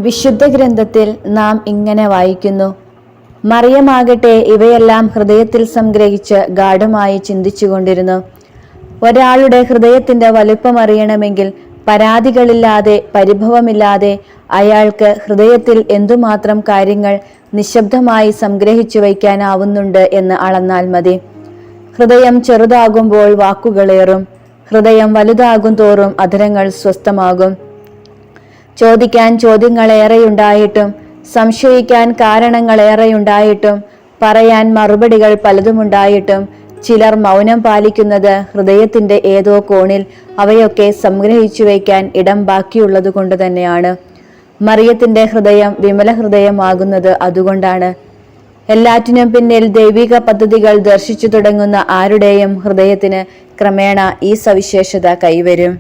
വിശുദ്ധ ഗ്രന്ഥത്തിൽ നാം ഇങ്ങനെ വായിക്കുന്നു: മറിയമാകട്ടെ ഇവയെല്ലാം ഹൃദയത്തിൽ സംഗ്രഹിച്ച് ഗാഢമായി ചിന്തിച്ചുകൊണ്ടിരുന്നു. ഒരാളുടെ ഹൃദയത്തിന്റെ വലുപ്പമറിയണമെങ്കിൽ പരാതികളില്ലാതെ, പരിഭവമില്ലാതെ അയാൾക്ക് ഹൃദയത്തിൽ എന്തുമാത്രം കാര്യങ്ങൾ നിശബ്ദമായി സംഗ്രഹിച്ചു വയ്ക്കാനാവുന്നുണ്ട് എന്ന് അളന്നാൽ മതി. ഹൃദയം ചെറുതാകുമ്പോൾ വാക്കുകളേറും, ഹൃദയം വലുതാകും തോറും അധരങ്ങൾ സ്വസ്ഥമാകും. ചോദിക്കാൻ ചോദ്യങ്ങളേറെയുണ്ടായിട്ടും, സംശയിക്കാൻ കാരണങ്ങളേറെയുണ്ടായിട്ടും, പറയാൻ മറുപടികൾ പലതുമുണ്ടായിട്ടും ചിലർ മൗനം പാലിക്കുന്നത് ഹൃദയത്തിന്റെ ഏതോ കോണിൽ അവയൊക്കെ സംഗ്രഹിച്ചു വയ്ക്കാൻ ഇടം ബാക്കിയുള്ളത് കൊണ്ട് തന്നെയാണ്. മറിയത്തിന്റെ ഹൃദയം വിമല ഹൃദയമാകുന്നത് അതുകൊണ്ടാണ്. എല്ലാറ്റിനും പിന്നിൽ ദൈവിക പദ്ധതികൾ ദർശിച്ചു തുടങ്ങുന്ന ആരുടെയും ഹൃദയത്തിന് ക്രമേണ ഈ സവിശേഷത കൈവരും.